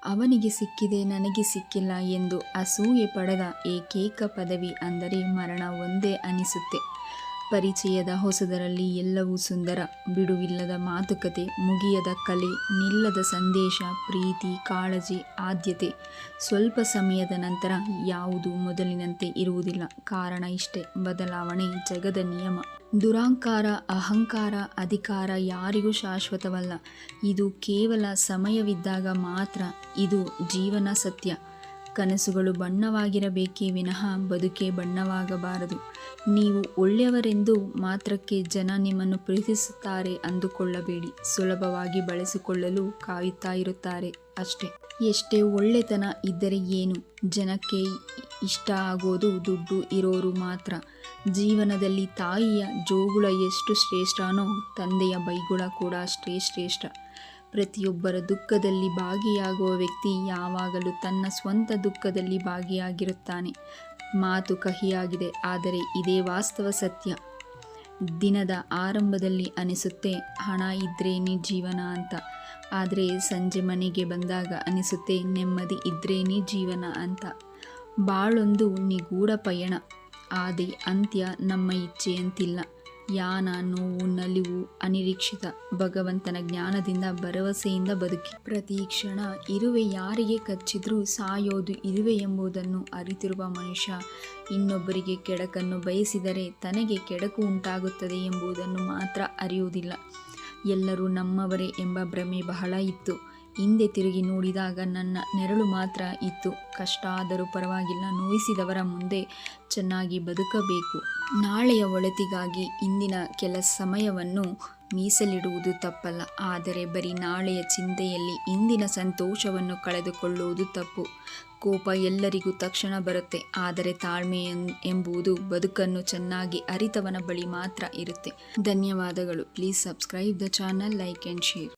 ಅವನಿಗೆ ಸಿಕ್ಕಿದೆ ನನಗೆ ಸಿಕ್ಕಿಲ್ಲ ಎಂದು ಅಸೂಯೆ ಪಡೆದ ಏಕೈಕ ಪದವಿ ಅಂದರೆ ಮರಣ ಒಂದೇ ಅನಿಸುತ್ತೆ. ಪರಿಚಯದ ಹೊಸದರಲ್ಲಿ ಎಲ್ಲವೂ ಸುಂದರ, ಬಿಡುವಿಲ್ಲದ ಮಾತುಕತೆ, ಮುಗಿಯದ ಕಲೆ, ನಿಲ್ಲದ ಸಂದೇಶ, ಪ್ರೀತಿ, ಕಾಳಜಿ, ಆದ್ಯತೆ. ಸ್ವಲ್ಪ ಸಮಯದ ನಂತರ ಯಾವುದೂ ಮೊದಲಿನಂತೆ ಇರುವುದಿಲ್ಲ. ಕಾರಣ ಇಷ್ಟೇ, ಬದಲಾವಣೆ ಜಗದ ನಿಯಮ. ದುರಹಂಕಾರ, ಅಹಂಕಾರ, ಅಧಿಕಾರ ಯಾರಿಗೂ ಶಾಶ್ವತವಲ್ಲ. ಇದು ಕೇವಲ ಸಮಯವಿದ್ದಾಗ ಮಾತ್ರ. ಇದು ಜೀವನ ಸತ್ಯ. ಕನಸುಗಳು ಬಣ್ಣವಾಗಿರಬೇಕೇ ವಿನಃ ಬದುಕೇ ಬಣ್ಣವಾಗಬಾರದು. ನೀವು ಒಳ್ಳೆಯವರೆಂದು ಮಾತ್ರಕ್ಕೆ ಜನ ನಿಮ್ಮನ್ನು ಪ್ರೀತಿಸುತ್ತಾರೆ ಅಂದುಕೊಳ್ಳಬೇಡಿ. ಸುಲಭವಾಗಿ ಬಳಸಿಕೊಳ್ಳಲು ಕಾಯುತ್ತಾ ಇರುತ್ತಾರೆ ಅಷ್ಟೇ. ಎಷ್ಟೇ ಒಳ್ಳೆತನ ಇದ್ದರೆ ಏನು, ಜನಕ್ಕೆ ಇಷ್ಟ ಆಗೋದು ದುಡ್ಡು ಇರೋರು ಮಾತ್ರ. ಜೀವನದಲ್ಲಿ ತಾಯಿಯ ಜೋಗುಳ ಎಷ್ಟು ಶ್ರೇಷ್ಠನೋ ತಂದೆಯ ಬೈಗುಳ ಕೂಡ ಅಷ್ಟೇ ಶ್ರೇಷ್ಠ. ಪ್ರತಿಯೊಬ್ಬರ ದುಃಖದಲ್ಲಿ ಭಾಗಿಯಾಗುವ ವ್ಯಕ್ತಿ ಯಾವಾಗಲೂ ತನ್ನ ಸ್ವಂತ ದುಃಖದಲ್ಲಿ ಭಾಗಿಯಾಗಿರುತ್ತಾನೆ. ಮಾತು ಕಹಿಯಾಗಿದೆ, ಆದರೆ ಇದೇ ವಾಸ್ತವ ಸತ್ಯ. ದಿನದ ಆರಂಭದಲ್ಲಿ ಅನಿಸುತ್ತೆ ಹಣ ಇದ್ರೇನೆ ಜೀವನ ಅಂತ, ಆದರೆ ಸಂಜೆ ಮನೆಗೆ ಬಂದಾಗ ಅನಿಸುತ್ತೆ ನೆಮ್ಮದಿ ಇದ್ರೇನೆ ಜೀವನ ಅಂತ. ಬಾಳೊಂದು ನಿಗೂಢ ಪಯಣ, ಆದಿ ಅಂತ್ಯ ನಮ್ಮ ಇಚ್ಛೆಯಂತಿಲ್ಲ. ಯಾನ, ನೋವು, ನಲಿವು, ಅನಿರೀಕ್ಷಿತ. ಭಗವಂತನ ಜ್ಞಾನದಿಂದ ಭರವಸೆಯಿಂದ ಬದುಕಿ. ಪ್ರತಿ ಕ್ಷಣ ಇರುವೆ ಯಾರಿಗೆ ಕಚ್ಚಿದ್ರೂ ಸಾಯೋದು ಇರುವೆ ಎಂಬುದನ್ನು ಅರಿತಿರುವ ಮನುಷ್ಯ ಇನ್ನೊಬ್ಬರಿಗೆ ಕೆಡಕನ್ನು ಬಯಸಿದರೆ ತನಗೆ ಕೆಡಕು ಉಂಟಾಗುತ್ತದೆ ಎಂಬುದನ್ನು ಮಾತ್ರ ಅರಿಯುವುದಿಲ್ಲ. ಎಲ್ಲರೂ ನಮ್ಮವರೇ ಎಂಬ ಭ್ರಮೆ ಬಹಳ ಇತ್ತು. ಹಿಂದೆ ತಿರುಗಿ ನೋಡಿದಾಗ ನನ್ನ ನೆರಳು ಮಾತ್ರ ಇತ್ತು. ಕಷ್ಟ ಆದರೂ ಪರವಾಗಿಲ್ಲ, ನೋಯಿಸಿದವರ ಮುಂದೆ ಚೆನ್ನಾಗಿ ಬದುಕಬೇಕು. ನಾಳೆಯ ಒಳಿತಿಗಾಗಿ ಇಂದಿನ ಕೆಲ ಸಮಯವನ್ನು ಮೀಸಲಿಡುವುದು ತಪ್ಪಲ್ಲ, ಆದರೆ ಬರೀ ನಾಳೆಯ ಚಿಂತೆಯಲ್ಲಿ ಇಂದಿನ ಸಂತೋಷವನ್ನು ಕಳೆದುಕೊಳ್ಳುವುದು ತಪ್ಪು. ಕೋಪ ಎಲ್ಲರಿಗೂ ತಕ್ಷಣ ಬರುತ್ತೆ, ಆದರೆ ತಾಳ್ಮೆ ಎಂಬುದು ಬದುಕನ್ನು ಚೆನ್ನಾಗಿ ಅರಿತವನ ಬಳಿ ಮಾತ್ರ ಇರುತ್ತೆ. ಧನ್ಯವಾದಗಳು. Please subscribe the channel, like and share.